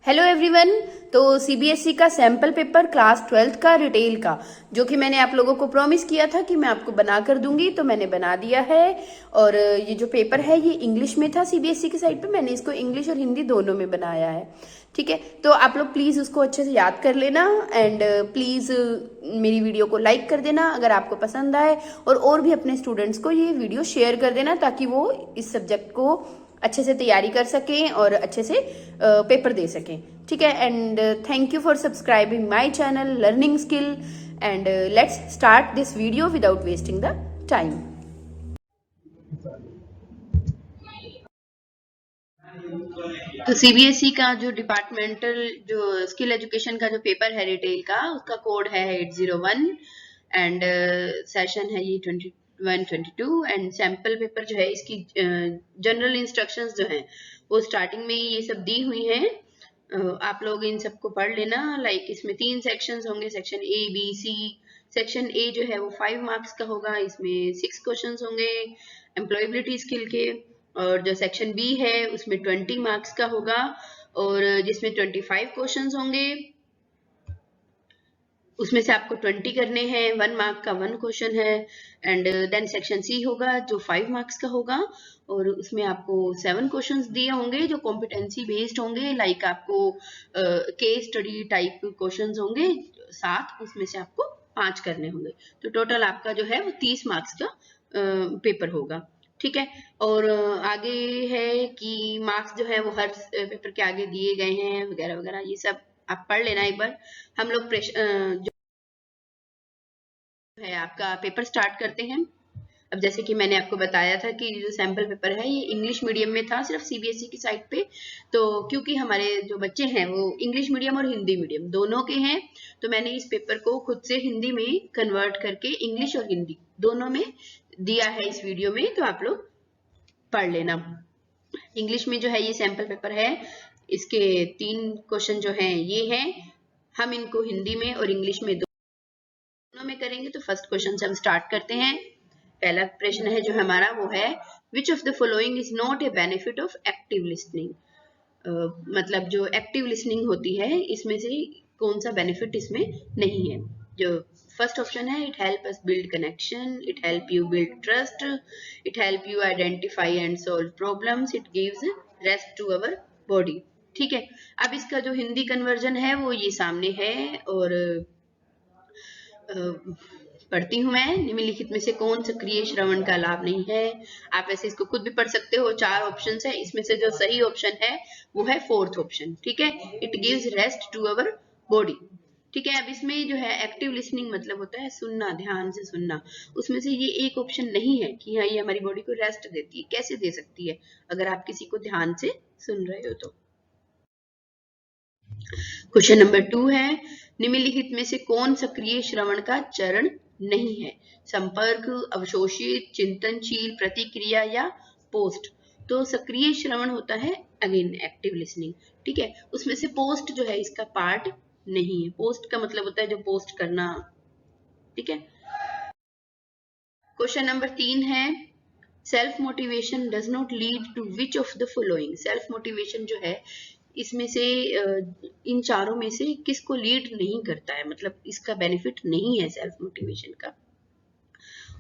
Hello everyone. तो CBSE का sample paper class 12th का रिटेल का जो कि मैंने आप लोगों को प्रॉमिस किया था कि मैं आपको बना कर दूंगी, तो मैंने बना दिया है। और ये जो पेपर है ये इंग्लिश में था सीबीएसई की साइट पे, मैंने इसको इंग्लिश और हिंदी दोनों में बनाया है। ठीक है, तो आप लोग प्लीज़ उसको अच्छे से याद कर लेना एंड प्लीज़ मेरी वीडियो को लाइक कर देना अगर आपको पसंद आए, और भी अपने स्टूडेंट्स को ये वीडियो शेयर कर देना ताकि वो इस सब्जेक्ट को अच्छे से तैयारी कर सकें और अच्छे से पेपर दे सकें। ठीक है, and thank you for subscribing my channel learning skill, and let's start this video without wasting the time. तो सीबीएसई का जो डिपार्टमेंटल जो स्किल एजुकेशन का जो पेपर है रिटेल का, उसका कोड है 801 एंड सेशन है ये 21-22 एंड सैम्पल पेपर जो है इसकी जनरल इंस्ट्रक्शंस जो है वो स्टार्टिंग में ये सब दी हुई हैं। आप लोग इन सबको पढ़ लेना। लाइक इसमें 3 सेक्शंस होंगे, section A B C. Section A जो है वो 5 मार्क्स का होगा, इसमें 6 क्वेश्चंस होंगे एम्प्लॉयबिलिटी स्किल के। और जो सेक्शन बी है उसमें 20 मार्क्स का होगा और जिसमें 25 क्वेश्चंस होंगे, उसमें से आपको 20 करने हैं। 1 मार्क का 1 क्वेश्चन है। एंड देन सेक्शन सी होगा जो 5 मार्क्स का होगा और उसमें आपको 7 क्वेश्चंस दिए होंगे जो कॉम्पिटेंसी बेस्ड होंगे। लाइक आपको केस स्टडी टाइप क्वेश्चंस होंगे 7, उसमें से आपको 5 करने होंगे। तो टोटल आपका जो है वो 30 मार्क्स का पेपर होगा। ठीक है, और आगे है कि मार्क्स जो है वो हर पेपर के आगे दिए गए हैं वगैरह वगैरह, ये सब आप पढ़ लेना एक बार। हम लोग जो है आपका पेपर स्टार्ट करते हैं। अब जैसे कि मैंने आपको बताया था कि जो सैम्पल पेपर है ये इंग्लिश मीडियम में था सिर्फ सीबीएसई की साइट पे। तो क्योंकि हमारे जो बच्चे हैं वो इंग्लिश मीडियम और हिंदी मीडियम दोनों के हैं, तो मैंने इस पेपर को खुद से हिंदी में कन्वर्ट करके इंग्लिश और हिंदी दोनों में दिया है इस वीडियो में, तो आप लोग पढ़ लेना। इंग्लिश में जो है ये सैम्पल पेपर है, इसके 3 क्वेश्चन जो हैं ये हैं। हम इनको हिंदी में और इंग्लिश में दोनों में करेंगे। तो फर्स्ट क्वेश्चन से हम स्टार्ट करते हैं। पहला प्रश्न है जो हमारा वो है, विच of the following is not a benefit of active listening. मतलब जो एक्टिव लिसनिंग होती है इसमें से कौन सा बेनिफिट इसमें नहीं है। जो फर्स्ट ऑप्शन है, it help us build connection, it help you build trust, it help you identify and solve problems, it gives rest to our body. ठीक है, अब इसका जो हिंदी कन्वर्जन है वो ये सामने है और पढ़ती हूँ मैं। निम्नलिखित में से कौन सक्रिय श्रवण का लाभ नहीं है। आप ऐसे इसको खुद भी पढ़ सकते हो। 4 ऑप्शन है, इसमें से जो सही ऑप्शन है वो है 4th ऑप्शन। ठीक है, it gives rest to our body. ठीक है, अब इसमें जो है एक्टिव लिसनिंग मतलब होता है सुनना, ध्यान से सुनना। उसमें से ये एक ऑप्शन नहीं है कि हाँ ये हमारी बॉडी को रेस्ट देती है। कैसे दे सकती है अगर आप किसी को ध्यान से सुन रहे हो तो। क्वेश्चन नंबर 2 है, निम्नलिखित में से कौन सक्रिय श्रवण का चरण नहीं है। संपर्क, अवशोषित, चिंतनशील, प्रतिक्रिया या पोस्ट। तो सक्रिय श्रवण होता है अगेन एक्टिव लिसनिंग। ठीक है, उसमें से पोस्ट जो है इसका पार्ट नहीं है। पोस्ट का मतलब होता है जो पोस्ट करना। ठीक है, क्वेश्चन नंबर 3 है, self motivation does not lead to which of the following. Self motivation जो है इसमें से इन चारों में से किसको लीड नहीं करता है, मतलब इसका बेनिफिट नहीं है सेल्फ मोटिवेशन का।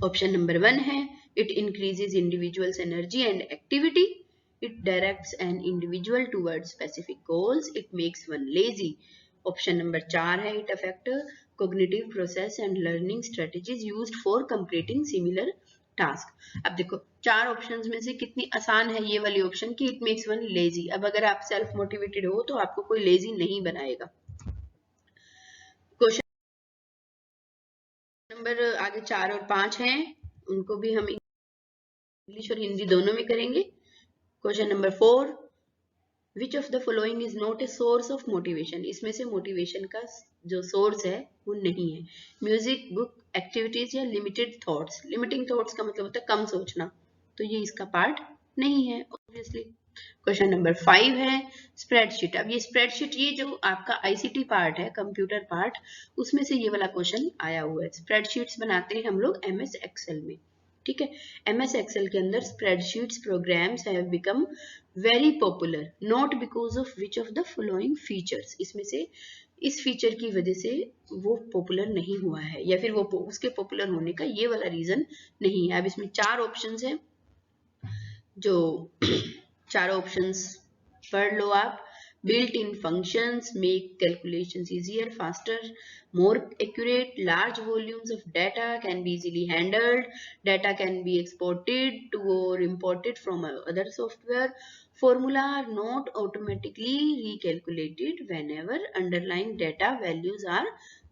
ऑप्शन नंबर 1 है, it increases individuals energy and activity, it directs an individual towards specific goals, it makes one lazy. Option number 4 है, it affect cognitive process and learning strategies used for completing similar task. अब देखो 4 options में से कितनी आसान है ये वाली ऑप्शन कि इट मेक्स वन लेजी। अब अगर आप सेल्फ मोटिवेटेड हो तो आपको कोई लेजी नहीं बनाएगा। क्वेश्चन नंबर आगे 4 और 5 हैं, उनको भी हम इंग्लिश और हिंदी दोनों में करेंगे। Question number 4, which of the following is not a source of motivation. इसमें से मोटिवेशन का जो सोर्स है वो नहीं है। म्यूजिक, बुक, एक्टिविटीज या लिमिटेड थॉट्स। लिमिटिंग थॉट्स का मतलब होता है कम सोचना, तो ये इसका पार्ट नहीं है ऑब्वियसली। क्वेश्चन नंबर 5 है, स्प्रेडशीट। अब ये स्प्रेडशीट ये जो आपका आईसीटी पार्ट है, कंप्यूटर पार्ट, उसमें से ये वाला क्वेश्चन आया हुआ है। स्प्रेडशीट्स बनाते हैं हम लोग एमएस एक्सेल में। ठीक है। MS एक्सेल के अंदर spreadsheets programs have become very popular not because of which of the following features, इसमें से इस फीचर की वजह से वो पॉपुलर नहीं हुआ है, या फिर वो उसके पॉपुलर होने का ये वाला रीजन नहीं है। अब इसमें 4 ऑप्शंस है, जो चारों ऑप्शंस पढ़ लो आप। Built-in functions make calculations easier, faster, more accurate. Large volumes of data can be easily handled. Data can be exported to or imported from other software. Formula are not automatically recalculated whenever underlying data values are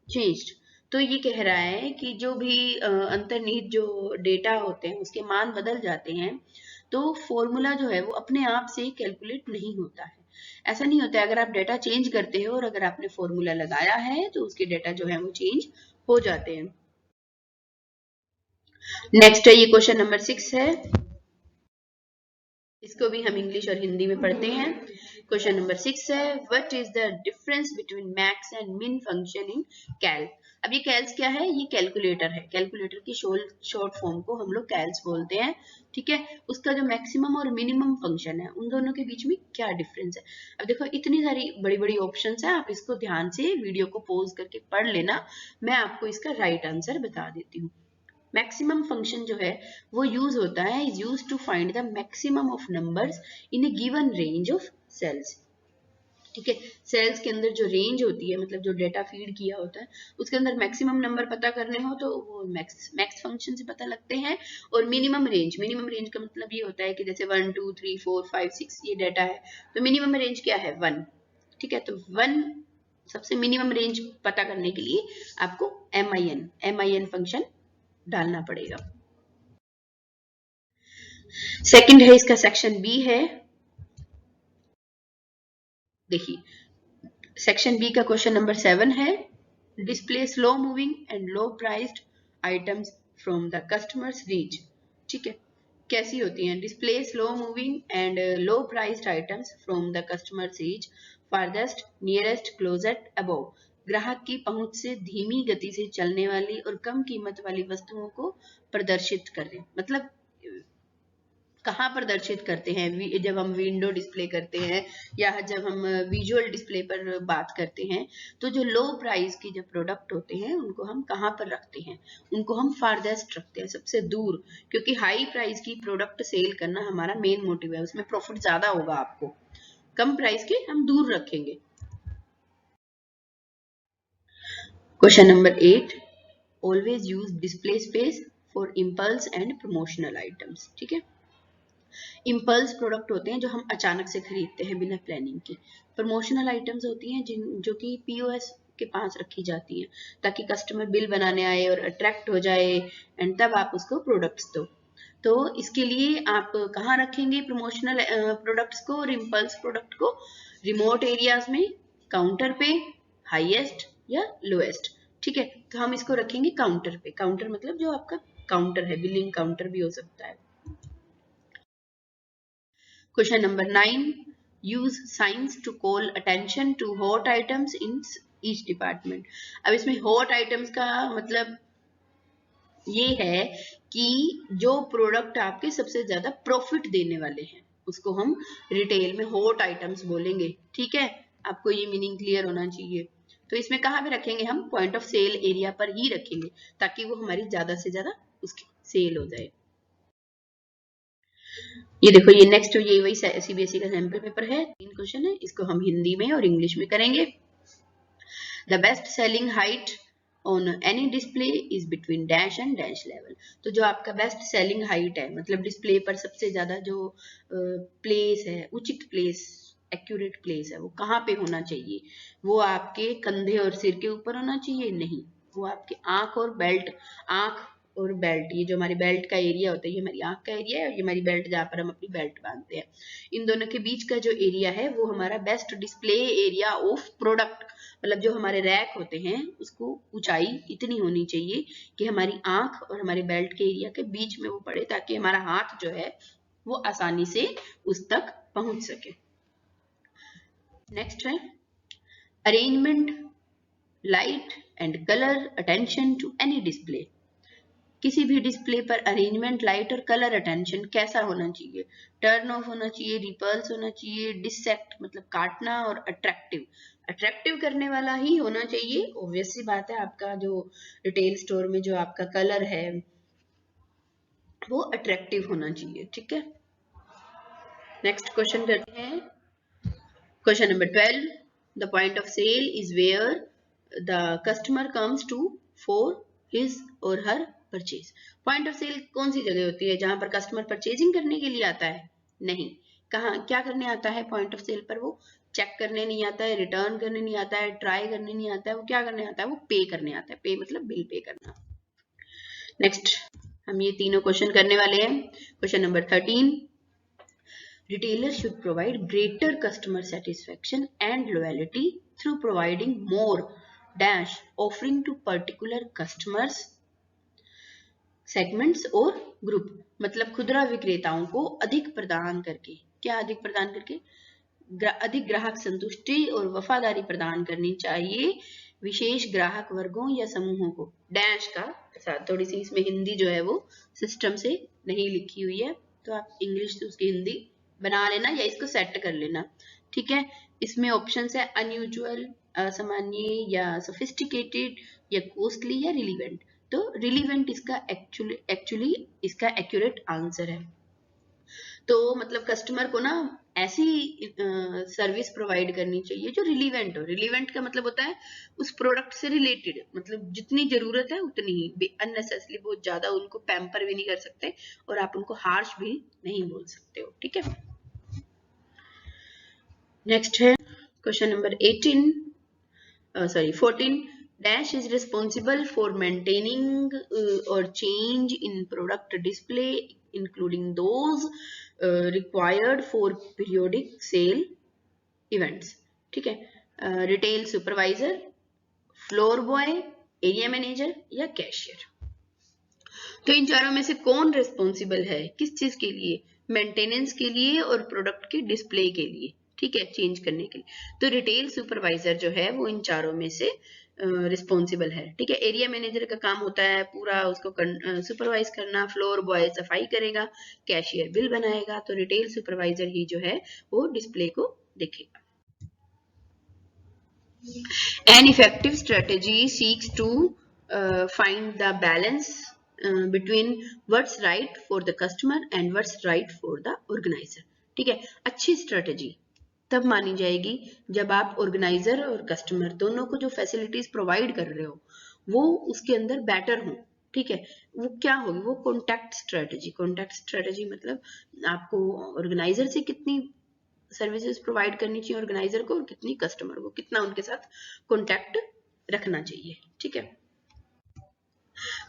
changed. तो ये कह रहा है कि जो भी अंतर्निहित जो डेटा होते हैं उसके मान बदल जाते हैं, तो फॉर्मूला जो है वो अपने आप से कैलकुलेट नहीं होता है। ऐसा नहीं होता है, अगर आप डेटा चेंज करते हो और अगर आपने फॉर्मूला लगाया है तो उसके डेटा जो है वो चेंज हो जाते हैं। नेक्स्ट है, ये क्वेश्चन नंबर 6 है, इसको भी हम इंग्लिश और हिंदी में पढ़ते हैं। क्वेश्चन नंबर 6 है, what is the difference between max and मिन फंक्शन इन कैल। अब ये कैल्स क्या है, ये कैलकुलेटर है, कैलकुलेटर की शॉर्ट फॉर्म को हम लोग कैल्स बोलते हैं, ठीक है। उसका जो मैक्सिमम और मिनिमम फंक्शन है उन दोनों के बीच में क्या डिफरेंस है। अब देखो इतनी सारी बड़ी बड़ी ऑप्शंस है, आप इसको ध्यान से वीडियो को पॉज करके पढ़ लेना, मैं आपको इसका राइट आंसर बता देती हूँ। मैक्सिमम फंक्शन जो है वो यूज होता है, is use to find the maximum of numbers in a given range of cells, ठीक है। सेल्स के अंदर जो रेंज होती है, मतलब जो डेटा फीड किया होता है उसके अंदर मैक्सिमम नंबर पता करने हो तो वो मैक्स फंक्शन से पता लगते हैं। और मिनिमम रेंज का मतलब ये होता है कि जैसे 1 2 3 4 5 6 ये डेटा है, तो मिनिमम रेंज क्या है 1, ठीक है। तो 1 सबसे मिनिमम रेंज पता करने के लिए आपको MIN फंक्शन डालना पड़ेगा। सेकंड है इसका सेक्शन बी है, देखिए सेक्शन बी का क्वेश्चन नंबर 7 है, display slow moving and low priced items from the customers reach, ठीक है। कैसी होती हैं, display slow moving and low priced items from the customers reach farthest nearest closest above, ग्राहक की पहुंच से धीमी गति से चलने वाली और कम कीमत वाली वस्तुओं को प्रदर्शित करें। मतलब कहाँ प्रदर्शित करते हैं, जब हम विंडो डिस्प्ले करते हैं या जब हम विजुअल डिस्प्ले पर बात करते हैं, तो जो लो प्राइस के जो प्रोडक्ट होते हैं उनको हम कहाँ पर रखते हैं, उनको हम फारदेस्ट रखते हैं, सबसे दूर, क्योंकि हाई प्राइस की प्रोडक्ट सेल करना हमारा मेन मोटिव है, उसमें प्रॉफिट ज्यादा होगा आपको, कम प्राइस के हम दूर रखेंगे। Question number 8, always use display space for impulse and promotional items, ठीक है। इम्पल्स प्रोडक्ट होते हैं जो हम अचानक से खरीदते हैं बिना प्लानिंग के। प्रमोशनल आइटम्स होती हैं जो कि POS के पास रखी जाती हैं ताकि कस्टमर बिल बनाने आए और अट्रैक्ट हो जाए एंड तब आप उसको प्रोडक्ट्स दो। तो इसके लिए आप कहाँ रखेंगे प्रमोशनल प्रोडक्ट्स को और इम्पल्स प्रोडक्ट को, रिमोट एरियाज में, काउंटर पे, हाईएस्ट या लोएस्ट, ठीक है। तो हम इसको रखेंगे काउंटर पे, काउंटर मतलब जो आपका काउंटर है, बिलिंग काउंटर भी हो सकता है। Question number 9. Use signs to call attention to hot items in each department. अब इसमें hot items का मतलब ये है कि जो प्रोडक्ट आपके सबसे ज्यादा प्रॉफिट देने वाले हैं उसको हम रिटेल में हॉट आइटम्स बोलेंगे, ठीक है। आपको ये मीनिंग क्लियर होना चाहिए। तो इसमें कहाँ पे रखेंगे, हम पॉइंट ऑफ सेल एरिया पर ही रखेंगे ताकि वो हमारी ज्यादा से ज्यादा उसकी सेल हो जाए। ये देखो ये नेक्स्ट ये वही CBSE का सैंपल पेपर है, 3 क्वेश्चन है, इसको हम हिंदी में और इंग्लिश में करेंगे। The best selling height on any display is between dash and dash level. तो जो आपका बेस्ट सेलिंग हाइट है, मतलब डिस्प्ले पर सबसे ज्यादा जो प्लेस है, उचित प्लेस, एक्यूरेट प्लेस है, वो कहाँ पे होना चाहिए, वो आपके कंधे और सिर के ऊपर होना चाहिए, नहीं, वो आपके आंख और बेल्ट, आंख और बेल्ट, ये जो हमारी बेल्ट का एरिया होता है, ये हमारी आंख का एरिया है और ये हमारी बेल्ट जहाँ पर हम अपनी बेल्ट बांधते हैं, इन दोनों के बीच का जो एरिया है वो हमारा best display area of product, मतलब जो हमारे रैक होते हैं उसको ऊंचाई इतनी होनी चाहिए कि हमारी आंख और हमारे बेल्ट के एरिया के बीच में वो पड़े ताकि हमारा हाथ जो है वो आसानी से उस तक पहुंच सके। नेक्स्ट है arrangement light and colour attention to any display. किसी भी डिस्प्ले पर अरेंजमेंट, लाइट और कलर अटेंशन कैसा होना चाहिए? टर्न ऑफ होना चाहिए, रिपल्स होना चाहिए, डिसेक्ट मतलब काटना, और अट्रैक्टिव, अट्रैक्टिव करने वाला ही होना चाहिए। ऑब्वियस सी बात है, आपका जो रिटेल स्टोर में जो आपका कलर है वो अट्रैक्टिव होना चाहिए। ठीक है, नेक्स्ट क्वेश्चन करते हैं। Question number 12, the point of sale is where the customer comes to for his or her purchase. Point of sale कौन सी जगह होती है जहां पर कस्टमर परचेजिंग करने के लिए आता है? नहीं, कहाँ क्या करने आता है पॉइंट ऑफ सेल पर? वो चेक करने नहीं आता है, रिटर्न करने नहीं आता है, ट्राई करने नहीं आता है, वो क्या करने आता है? वो पे करने आता है। पे मतलब बिल पे करना। नेक्स्ट हम ये तीनों क्वेश्चन करने वाले हैं। Question number 13, retailers should provide greater customer satisfaction and loyalty through providing more dash offering to particular customers segments और group। मतलब खुदरा विक्रेताओं को अधिक प्रदान करके, क्या अधिक प्रदान करके? अधिक ग्राहक संतुष्टि और वफादारी प्रदान करनी चाहिए विशेष ग्राहक वर्गों या समूहों को। डैश का साथ थोड़ी सी इसमें हिंदी जो है वो सिस्टम से नहीं लिखी हुई है, तो आप इंग्लिश से उसकी हिंदी बना लेना या इसको सेट कर लेना। ठीक है, इसमें ऑप्शन है अनयूजुअल, असामान्य या सोफिस्टिकेटेड या कॉस्टली या रिलीवेंट। तो रिलीवेंट इसका एक्चुअली इसका एक्यूरेट आंसर है। तो मतलब कस्टमर को ना ऐसी सर्विस प्रोवाइड करनी चाहिए जो रिलीवेंट हो। रिलीवेंट का मतलब होता है उस प्रोडक्ट से रिलेटेड, मतलब जितनी जरूरत है उतनी ही, अननेसेसरी बहुत ज्यादा उनको पैम्पर भी नहीं कर सकते और आप उनको हार्श भी नहीं बोल सकते हो। ठीक है, नेक्स्ट है question number 14, dash is responsible for maintaining or change in product display including those required for periodic sale events। ठीक है, retail supervisor, floor boy, area manager या कैशियर। तो इन चारों में से कौन रिस्पॉन्सिबल है किस चीज के लिए? मेंटेनेंस के लिए और प्रोडक्ट के डिस्प्ले के लिए। ठीक है, चेंज करने के लिए। तो रिटेल सुपरवाइजर जो है वो इन चारों में से रिस्पॉन्सिबल है। ठीक है, एरिया मैनेजर का काम होता है पूरा उसको सुपरवाइज करना, फ्लोर बॉय सफाई करेगा, कैशियर बिल बनाएगा, तो रिटेल सुपरवाइजर ही जो है वो डिस्प्ले को देखेगा। An effective strategy seeks to find the balance between what's right for the customer and what's right for the organizer। ठीक है, अच्छी स्ट्रेटेजी तब मानी जाएगी जब आप ऑर्गेनाइजर और कस्टमर दोनों को जो फैसिलिटीज प्रोवाइड कर रहे हो वो उसके अंदर बेटर हो। ठीक है, वो क्या होगी? वो कॉन्टैक्ट स्ट्रेटेजी। कॉन्टैक्ट स्ट्रेटेजी मतलब आपको ऑर्गेनाइजर से कितनी सर्विसेज प्रोवाइड करनी चाहिए ऑर्गेनाइजर को और कितनी कस्टमर को, कितना उनके साथ कॉन्टैक्ट रखना चाहिए। ठीक है,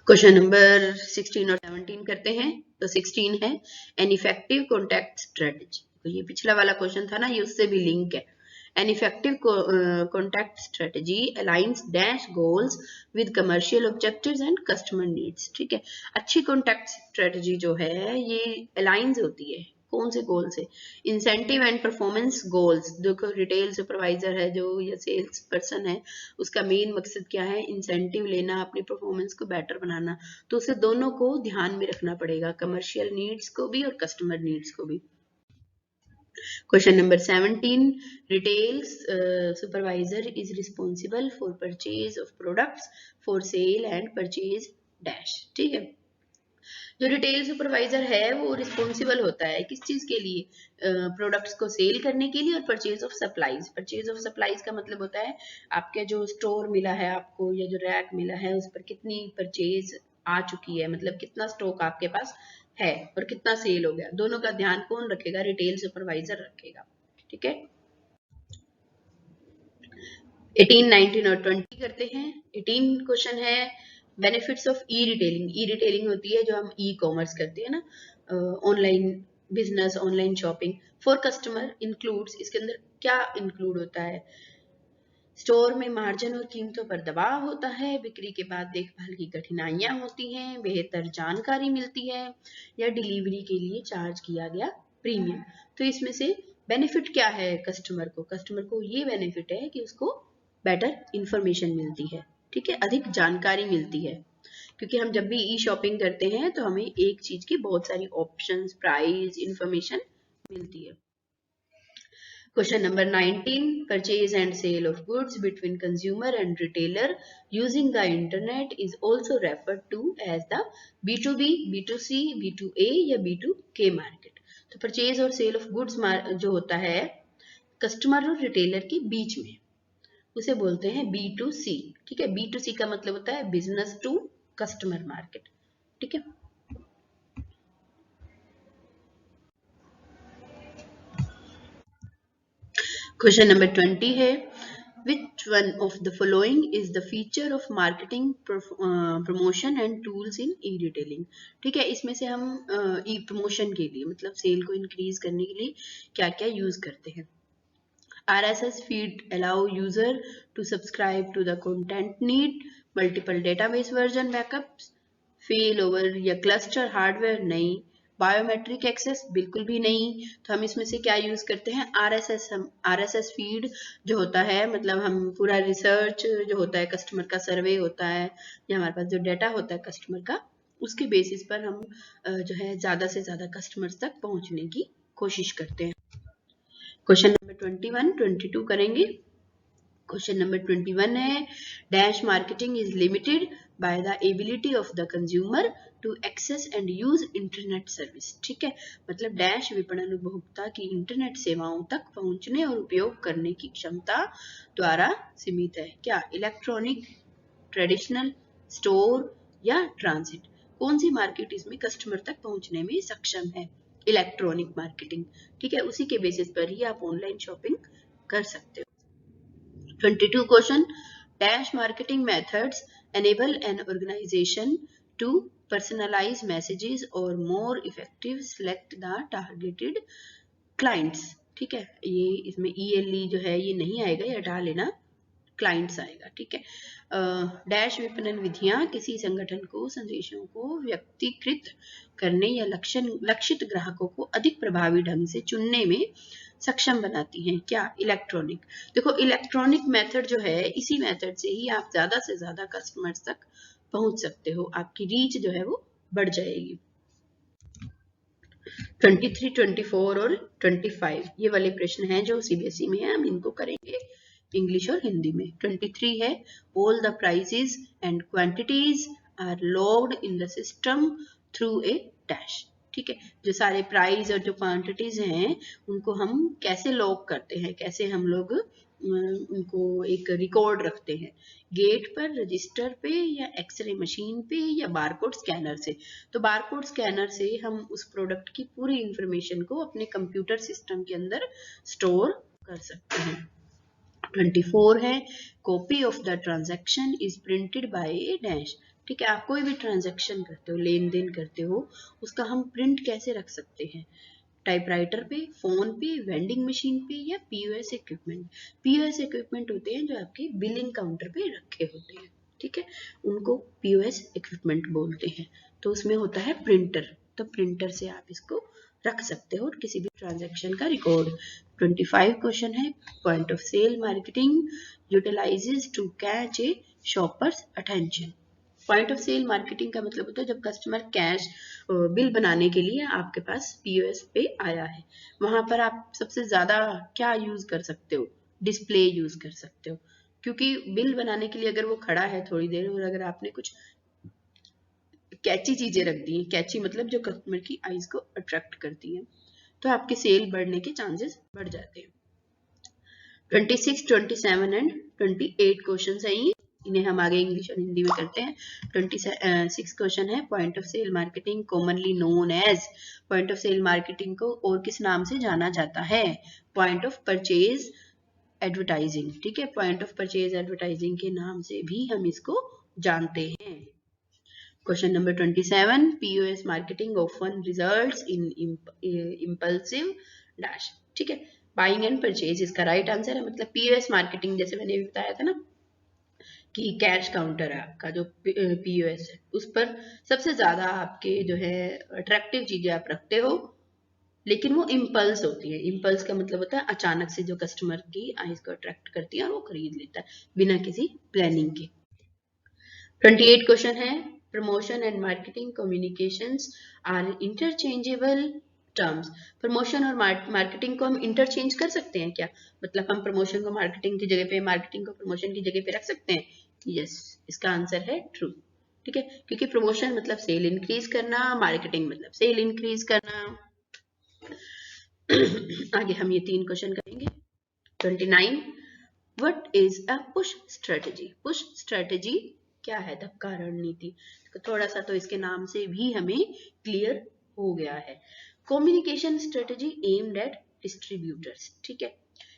क्वेश्चन नंबर 16 और 17 करते हैं। तो 16 है एन इफेक्टिव कॉन्टैक्ट स्ट्रेटेजी। तो ये पिछला वाला क्वेश्चन था ना, ये उससे भी लिंक है। An effective contact strategy aligns dash goals with commercial objectives and customer needs. ठीक है, अच्छी कॉन्टैक्ट स्ट्रेटेजी जो है ये अलाइंस होती है कौन से गोल से? Incentive and performance goals. देखो रिटेल सुपरवाइजर है जो या सेल्स पर्सन है, उसका मेन मकसद क्या है? इंसेंटिव लेना, अपनी परफॉर्मेंस को बेटर बनाना। तो उसे दोनों को ध्यान में रखना पड़ेगा, कमर्शियल नीड्स को भी और कस्टमर नीड्स को भी। Question number 17, retail supervisor is responsible for purchase of products for sale and purchase dash. ठीक है, जो रिटेल सुपरवाइजर है वो रिस्पॉन्सिबल होता है किस चीज के लिए? प्रोडक्ट्स को सेल करने के लिए और purchase of supplies. Purchase of supplies का मतलब होता है आपके जो स्टोर मिला है आपको या जो रैक मिला है उस पर कितनी परचेज आ चुकी है, मतलब कितना स्टॉक आपके पास है और कितना सेल हो गया। दोनों का ध्यान कौन रखेगा? रिटेल सुपरवाइजर रखेगा। ठीक है, 18, 19 और 20 करते हैं। 18 क्वेश्चन है benefits of e retailing. E retailing होती है जो हम ई कॉमर्स करते हैं ना, online business, online shopping for customer includes. इसके अंदर क्या इंक्लूड होता है? स्टोर में मार्जिन और कीमतों पर दबाव होता है, बिक्री के बाद देखभाल की कठिनाइयां होती हैं, बेहतर जानकारी मिलती है या डिलीवरी के लिए चार्ज किया गया प्रीमियम। तो इसमें से बेनिफिट क्या है कस्टमर को? कस्टमर को ये बेनिफिट है कि उसको बेटर इंफॉर्मेशन मिलती है। ठीक है, अधिक जानकारी मिलती है क्योंकि हम जब भी ई शॉपिंग करते हैं तो हमें एक चीज की बहुत सारी ऑप्शंस, प्राइस, इंफॉर्मेशन मिलती है। Question number 19. Purchase and sale of goods between consumer and retailer using the internet is also referred to as the B2B, B2C, B2A या B2K market. तो परचेज और सेल ऑफ गुड्स जो होता है customer और retailer के बीच में, उसे बोलते हैं B2C। ठीक है, B2C का मतलब होता है बिजनेस टू कस्टमर मार्केट। ठीक है, क्वेश्चन नंबर 20 है Which one of the following is the feature of marketing, promotion and tools in e-retailing? ठीक है, इसमें से हम ई प्रमोशन के लिए मतलब सेल को इंक्रीज करने के लिए क्या क्या यूज करते हैं। RSS feed allow user to subscribe to the content need, multiple database version backups, failover या cluster hardware नहीं, बायोमेट्रिक एक्सेस बिल्कुल भी नहीं। तो हम इसमें से क्या यूज करते हैं, आरएसएस। हम आरएसएस फीड जो होता है मतलब हम पूरा रिसर्च जो होता है, कस्टमर का सर्वे होता है या हमारे पास जो डाटा होता है कस्टमर का, उसके बेसिस पर हम जो है ज्यादा से ज्यादा कस्टमर्स तक पहुंचने की कोशिश करते हैं। क्वेश्चन नंबर 21, 22 करेंगे। क्वेश्चन नंबर 21 है dash marketing is limited by the ability of the consumer to access and use internet service. ठीक है, मतलब डैश विपणन उपभोक्ता की इंटरनेट सेवाओं तक पहुंचने और उपयोग करने की क्षमता द्वारा सीमित है। क्या इलेक्ट्रॉनिक, ट्रेडिशनल, स्टोर या ट्रांजिट? कौन सी मार्केट इसमें कस्टमर तक पहुंचने में सक्षम है? Electronic marketing. ठीक है, उसी के बेसिस पर ही आप ऑनलाइन शॉपिंग कर सकते हो। 22 question dash marketing methods enable an organization to personalize messages or more effective select the targeted clients। ठीक है, ये इसमें ELE जो है ये नहीं आएगा, ये हटा लेना, क्लाइंट्स आएगा। ठीक है, डैश विपणन विधियां किसी संगठन को संदेशों को व्यक्तिकृत करने या लक्षित ग्राहकों को अधिक प्रभावी ढंग से चुनने में सक्षम बनाती हैं। क्या इलेक्ट्रॉनिक? देखो इलेक्ट्रॉनिक मेथड जो है, इसी मेथड से ही आप ज्यादा से ज्यादा कस्टमर्स तक पहुंच सकते हो, आपकी रीच जो है वो बढ़ जाएगी। 23, 24 और 25 ये वाले प्रश्न हैं जो सीबीएसई में है, हम इनको करेंगे इंग्लिश और हिंदी में। 23 है all the prices and quantities are logged in the system through a dash. ठीक है, जो सारे प्राइस और जो क्वांटिटीज हैं उनको हम कैसे लॉग करते हैं, कैसे हम लोग उनको एक रिकॉर्ड रखते हैं, गेट पर, रजिस्टर पे या एक्सरे मशीन पे या बारकोड स्कैनर से। तो बारकोड स्कैनर से हम उस प्रोडक्ट की पूरी इंफॉर्मेशन को अपने कंप्यूटर सिस्टम के अंदर स्टोर कर सकते हैं। 24 है copy of the transaction is printed by A dash. ठीक है, आप कोई भी ट्रांजैक्शन करते हो, लेन देन करते हो, उसका हम प्रिंट कैसे रख सकते हैं? टाइपराइटर पे, फोन पे, वेंडिंग मशीन पे या पीओएस इक्विपमेंट। पीओएस इक्विपमेंट होते हैं जो आपके बिलिंग काउंटर पे रखे होते हैं। ठीक है, उनको पीओएस इक्विपमेंट बोलते हैं। तो उसमें होता है प्रिंटर, तो प्रिंटर से आप इसको रख सकते हो किसी भी ट्रांजैक्शन का रिकॉर्ड। 25 क्वेश्चन है point of sale marketing utilizes to catch a shopper's attention. Point of sale marketing का मतलब होता है जब कस्टमर कैश बिल बनाने के लिए आपके पास पीओएस पे आया है, वहां पर आप सबसे ज्यादा क्या यूज कर सकते हो? डिस्प्ले यूज कर सकते हो, क्योंकि बिल बनाने के लिए अगर वो खड़ा है थोड़ी देर और अगर आपने कुछ कैची चीजें रख दी हैं, कैची मतलब जो कस्टमर की आईज को अट्रैक्ट करती हैं, तो आपके सेल बढ़ने के चांसेस बढ़ जाते हैं। 26, 27 एंड 28 क्वेश्चन है ये, इन्हें हम आगे इंग्लिश और हिंदी में करते हैं। 26 क्वेश्चन है point of sale marketing commonly known as. Point of sale marketing को और किस नाम से जाना जाता है? Point of purchase advertising. ठीक है, पॉइंट ऑफ परचेज एडवर्टाइजिंग के नाम से भी हम इसको जानते हैं। Question number 27 POS marketing often results in impulsive dash. ठीक है, बाइंग एंड परचेज इसका राइट आंसर है। मतलब पीओएस मार्केटिंग जैसे मैंने भी बताया था ना कि कैश काउंटर है आपका जो पीओएस है, उस पर सबसे ज्यादा आपके जो है अट्रैक्टिव चीजें आप रखते हो, लेकिन वो इम्पल्स होती है। इम्पल्स का मतलब होता है अचानक से जो कस्टमर की आईज को अट्रैक्ट करती है और वो खरीद लेता है बिना किसी प्लानिंग के। 28 क्वेश्चन है promotion and marketing communications are interchangeable terms. Promotion और मार्केटिंग को हम इंटरचेंज कर सकते हैं क्या? मतलब हम प्रमोशन को मार्केटिंग की जगह पे, मार्केटिंग को प्रमोशन की जगह पे रख सकते हैं? यस, इसका आंसर है ट्रू। ठीक है, क्योंकि प्रमोशन मतलब सेल इंक्रीज करना, मार्केटिंग मतलब सेल इंक्रीज करना। आगे हम ये 3 क्वेश्चन करेंगे। 29, what is a push strategy? Push strategy क्या है? धक्का रणनीति। तो थोड़ा सा तो इसके नाम से भी हमें क्लियर हो गया है। Communication strategy aimed at distributors. ठीक है,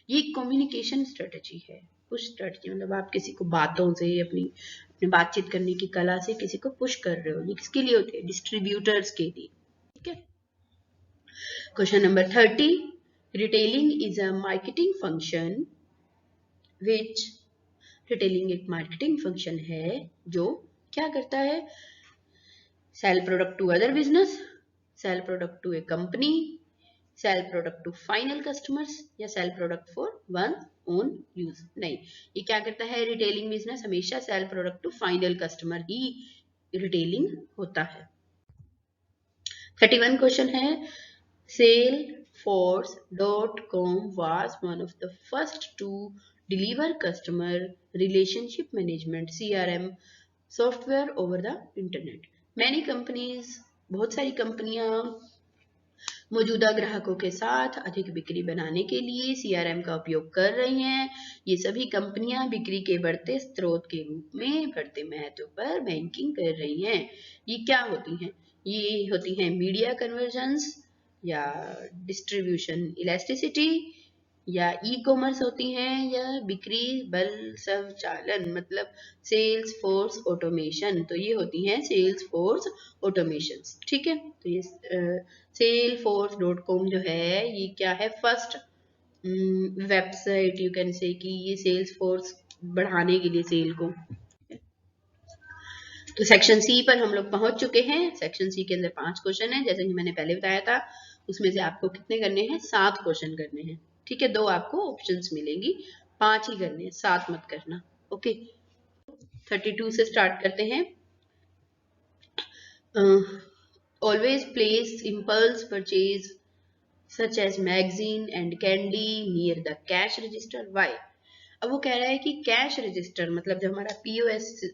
ये कम्युनिकेशन स्ट्रेटेजी है। पुश स्ट्रेटेजी मतलब आप किसी को बातों से, अपनी बातचीत करने की कला से किसी को पुश कर रहे हो। ये किसके लिए होती है? डिस्ट्रीब्यूटर्स के लिए। ठीक है। Question number 30, retailing is a marketing function which. Retailing एक मार्केटिंग फंक्शन है जो क्या करता है? Sell product to other business, sell product to a company, sell product to final customers, या sell product for one own use. नहीं, ये क्या करता है? रिटेलिंग बिजनेस हमेशा sell product to final customer ही रिटेलिंग होता है। 31 क्वेश्चन है, Salesforce.com was one of the first to deliver customer relationship management CRM software over the internet. Many companies, बहुत सारी कंपनियां मौजूदा ग्राहकों के साथ अधिक बिक्री बनाने के लिए CRM का उपयोग कर रही हैं। ये सभी कंपनियां बिक्री के बढ़ते स्रोत के रूप में बढ़ते महत्व पर बैंकिंग कर रही हैं। ये क्या होती हैं? ये होती हैं मीडिया कन्वर्जन्स, या डिस्ट्रीब्यूशन इलास्टिसिटी, या ई कॉमर्स होती हैं, या बिक्री बल स्वचालन मतलब सेल्स फोर्स ऑटोमेशन। तो ये होती हैं सेल्स फोर्स ऑटोमेशन। ठीक है, तो ये salesforce.com जो है ये क्या है? First website you can say कि ये सेल्स फोर्स बढ़ाने के लिए सेल को। तो सेक्शन सी पर हम लोग पहुंच चुके हैं। सेक्शन सी के अंदर 5 क्वेश्चन है, जैसे कि मैंने पहले बताया था। उसमें से आपको कितने करने हैं? 7 क्वेश्चन करने हैं। ठीक है, 2 आपको ऑप्शंस मिलेंगी, 5 ही करने हैं, 7 मत करना। ओके, 32 से स्टार्ट करते हैं। Always place impulse purchase such as magazine and candy near the cash register. Why? अब वो कह रहा है कि कैश रजिस्टर मतलब जो हमारा POS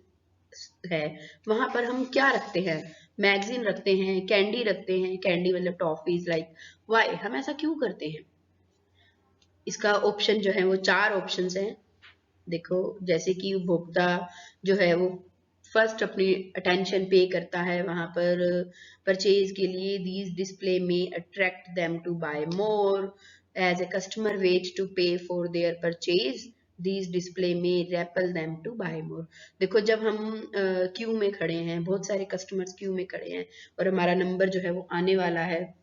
है वहां पर हम क्या रखते हैं? मैगजीन रखते हैं, कैंडी रखते हैं। कैंडी मतलब टॉफीज लाइक। वाई? हम ऐसा क्यों करते हैं? इसका ऑप्शन जो है वो 4 ऑप्शंस हैं। देखो, जैसे कि उपभोक्ता जो है वो फर्स्ट अपनी अटेंशन पे करता है वहां पर परचेज के लिए। दीज डिस्प्ले में attract them to buy more as a customer wait to pay for their purchase. These display में repel them to buy more. देखो, जब हम क्यू में खड़े हैं, बहुत सारे कस्टमर्स क्यू में खड़े हैं और हमारा नंबर जो है वो आने वाला है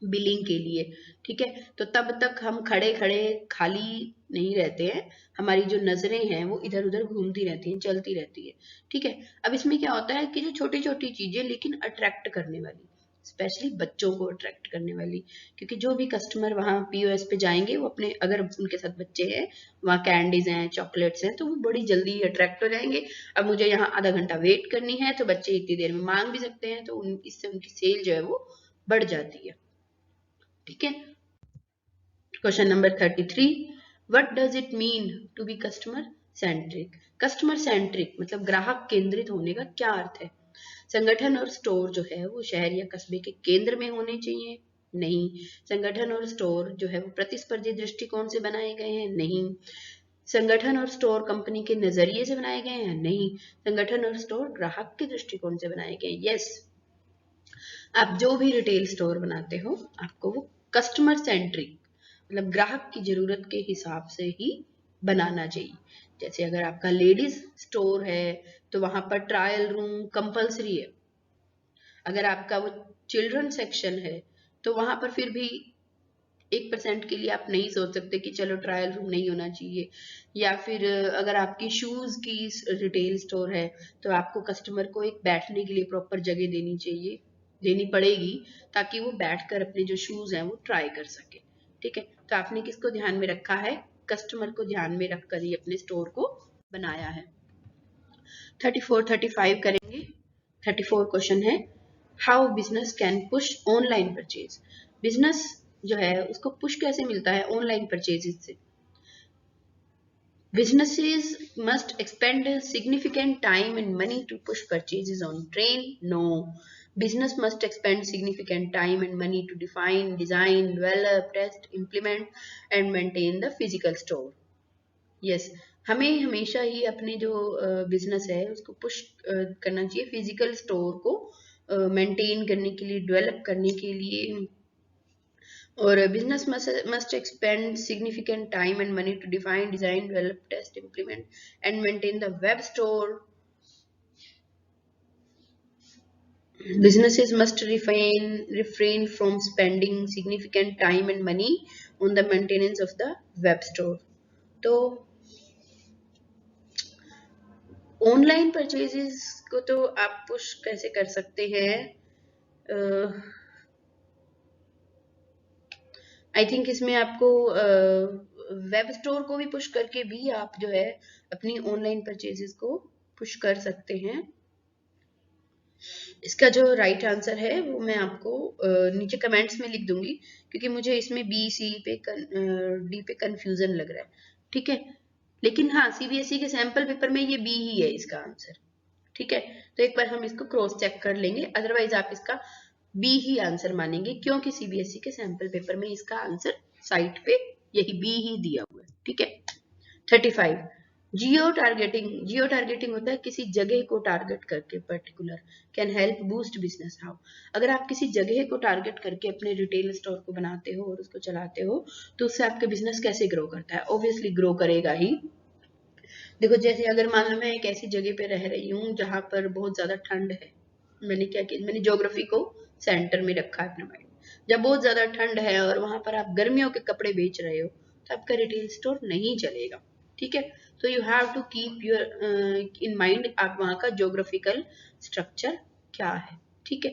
बिलिंग के लिए। ठीक है, तो तब तक हम खड़े खड़े खाली नहीं रहते हैं, हमारी जो नजरें हैं वो इधर उधर घूमती रहती हैं, चलती रहती है। ठीक है, अब इसमें क्या होता है कि जो छोटी छोटी चीजें लेकिन अट्रैक्ट करने वाली, स्पेशली बच्चों को अट्रैक्ट करने वाली, क्योंकि जो भी कस्टमर वहां POS पे जाएंगे वो अपने, अगर उनके साथ बच्चे हैं, वहाँ कैंडीज हैं, चॉकलेट्स हैं, तो वो बड़ी जल्दी अट्रैक्ट हो जाएंगे। अब मुझे यहाँ आधा घंटा वेट करनी है, तो बच्चे इतनी देर में मांग भी सकते हैं, तो इससे उनकी सेल जो है वो बढ़ जाती है। ठीक है, question number 33, what does it mean to be customer centric? Customer centric मतलब ग्राहक केंद्रित होने का क्या अर्थ है? संगठन और स्टोर जो है वो शहर या कस्बे के केंद्र में होने चाहिए? नहीं। संगठन और स्टोर जो है वो प्रतिस्पर्धी दृष्टिकोण से बनाए गए हैं? नहीं। संगठन और स्टोर कंपनी के नजरिए से बनाए गए हैं? नहीं। संगठन और स्टोर ग्राहक के दृष्टिकोण से बनाए गए हैं? यस। आप जो भी रिटेल स्टोर बनाते हो आपको वो कस्टमर सेंट्रिक मतलब ग्राहक की जरूरत के हिसाब से ही बनाना चाहिए। जैसे अगर आपका लेडीज स्टोर है तो वहां पर ट्रायल रूम कंपलसरी है। अगर आपका वो चिल्ड्रन सेक्शन है तो वहां पर फिर भी 1% के लिए आप नहीं सोच सकते कि चलो ट्रायल रूम नहीं होना चाहिए। या फिर अगर आपकी शूज की रिटेल स्टोर है तो आपको कस्टमर को एक बैठने के लिए प्रॉपर जगह देनी चाहिए, देनी पड़ेगी, ताकि वो बैठकर अपने जो शूज हैं वो ट्राई कर सके। ठीक है, तो आपने किसको ध्यान में रखा है? कस्टमर को ध्यान में रखकर ही अपने स्टोर को बनाया है। 34 35 करेंगे। 34 क्वेश्चन है, how business can push online purchase. Business जो है उसको पुश कैसे मिलता है ऑनलाइन परचेजेस से। Businesses must expend significant time and money to push purchases on train. No. Business must expend significant time and money to define, design, develop, test, implement and maintain the physical store. Yes. हमें हमेशा ही अपने जो business है उसको push करना चाहिए, physical store को maintain करने के लिए, डेवलप करने के लिए। और business must expend significant time and money to define, design, develop, test, implement and maintain the web store. Businesses must refrain from spending significant time and money on the maintenance of the web store. तो online purchases को तो आप push कैसे कर सकते हैं, I think इसमें आपको वेब स्टोर को भी पुश करके भी आप जो है अपनी ऑनलाइन परचेजेस को पुश कर सकते हैं। इसका जो राइट आंसर है वो मैं आपको नीचे कमेंट्स में लिख दूंगी, क्योंकि मुझे इसमें बी सी पे डी पे कंफ्यूजन लग रहा है, ठीक है। लेकिन हाँ, सीबीएसई के सैंपल पेपर में ये बी ही है इसका आंसर, ठीक है। तो एक बार हम इसको क्रॉस चेक कर लेंगे, अदरवाइज आप इसका बी ही आंसर मानेंगे, क्योंकि सीबीएसई के सैंपल पेपर में इसका आंसर साइट पे यही बी ही दिया हुआ है, ठीक है। 35 जियो टारगेटिंग होता है किसी जगह को टारगेट करके particular, can help boost business. How, अगर आप किसी जगह को टारगेट करके अपने रिटेल स्टोर को बनाते हो और उसको चलाते हो तो उससे आपका बिजनेस कैसे ग्रो करता है, ऑब्वियसली ग्रो करेगा ही। देखो, जैसे अगर मान लो मैं एक ऐसी जगह पे रह रही हूँ जहां पर बहुत ज्यादा ठंड है, मैंने क्या किया, मैंने ज्योग्राफी को सेंटर में रखा है अपने माइंड में। जब बहुत ज्यादा ठंड है और वहां पर आप गर्मियों के कपड़े बेच रहे हो तो आपका रिटेल स्टोर नहीं चलेगा, ठीक है। तो you have to keep your in mind आप वहां का ज्योग्राफिकल स्ट्रक्चर क्या है, ठीक है।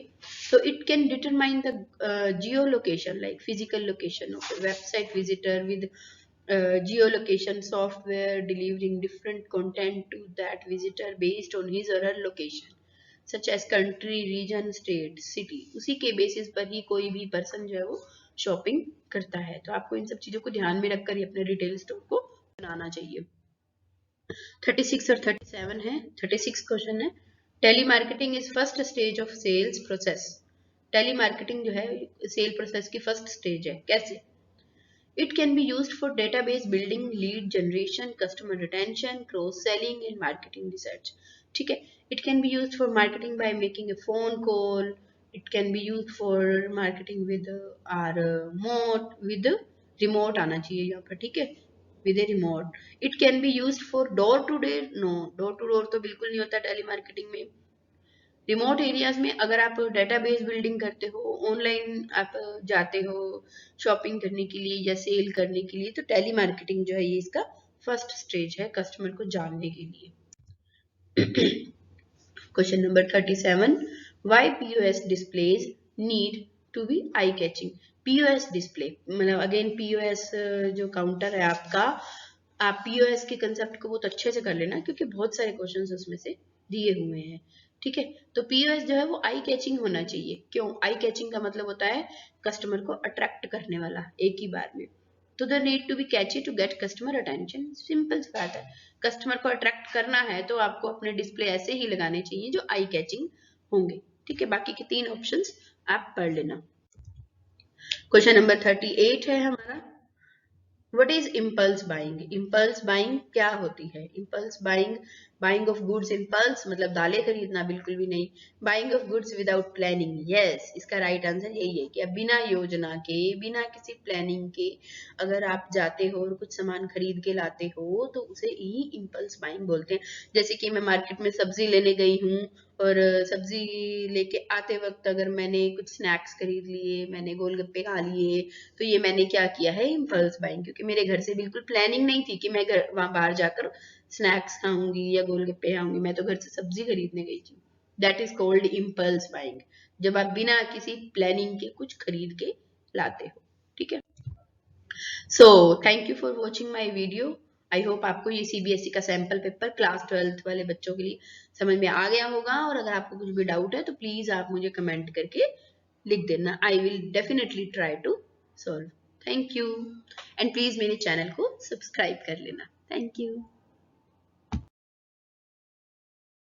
तो it can determine the Jio location like physical location of website visitor with geolocation software delivering different content to that visitor based on his or her location such as country, region, state, city। उसी के basis पर ही कोई भी person जो है वो shopping करता है। तो आपको इन सब चीजों को ध्यान में रखकर ही अपने रिटेल स्टोर को बनाना चाहिए। 36 और 37 है। 36 क्वेश्चन है, telemarketing is first stage of sales process. Telemarketing जो है सेल प्रोसेस की फर्स्ट स्टेज है, कैसे? It can be used for database building, lead generation, customer retention, cross-selling and marketing research. ठीक है, it can be used for marketing by making a phone call. It can be used for marketing with remote आना चाहिए यहाँ पर, ठीक है, with a remote. It can be used for door to door. No, door to door तो बिल्कुल नहीं होता टेलीमार्केटिंग में। रिमोट एरियाज में अगर आप डेटाबेस बिल्डिंग करते हो, ऑनलाइन आप जाते हो शॉपिंग करने के लिए या सेल करने के लिए, तो टेली मार्केटिंग जो है ये इसका फर्स्ट स्टेज है कस्टमर को जानने के लिए। Question number 37, why POS displays need to be eye catching. POS display मतलब अगेन पीओएस जो काउंटर है आपका, आप पीओएस के कंसेप्ट को बहुत अच्छे से कर लेना, क्योंकि बहुत सारे क्वेश्चंस उसमें से दिए हुए हैं, ठीक है। तो पीओएस जो है वो आई कैचिंग होना चाहिए। क्यों? आई कैचिंग का मतलब होता है कस्टमर को अट्रैक्ट करने वाला एक ही बार में। तो the need to be catchy to get customer attention. Simple सी बात है, कस्टमर को अट्रैक्ट करना है तो आपको अपने डिस्प्ले ऐसे ही लगाने चाहिए जो आई कैचिंग होंगे, ठीक है। बाकी के 3 ऑप्शंस आप पढ़ लेना। क्वेश्चन नंबर 38 है हमारा, What is impulse buying? Impulse buying क्या होती है? Impulse buying of goods impulse मतलब दालें खरीदना, बिल्कुल भी नहीं। Buying of goods without planning, yes, इसका राइट आंसर यही है कि अब बिना योजना के, बिना किसी प्लानिंग के अगर आप जाते हो और कुछ सामान खरीद के लाते हो तो उसे ही impulse buying बोलते हैं। जैसे कि मैं मार्केट में सब्जी लेने गई हूँ और सब्जी लेके आते वक्त अगर मैंने कुछ स्नैक्स खरीद लिए, मैंने गोलगप्पे खा लिए, तो ये मैंने क्या किया है? इम्पल्स बाइंग, क्योंकि मेरे घर से बिल्कुल प्लानिंग नहीं थी कि मैं वहां बाहर जाकर स्नैक्स खाऊंगी या गोलगप्पे खाऊंगी, मैं तो घर से सब्जी खरीदने गई थी। That is called impulse buying, जब आप बिना किसी प्लानिंग के कुछ खरीद के लाते हो, ठीक है। So thank you for watching my video. I hope आपको ये सीबीएसई का सैम्पल पेपर क्लास 12th वाले बच्चों के लिए समझ में आ गया होगा, और अगर आपको कुछ भी डाउट है तो प्लीज आप मुझे कमेंट करके लिख देना। I will definitely try to solve. Thank you, and please मेरे चैनल को सब्सक्राइब कर लेना। Thank you.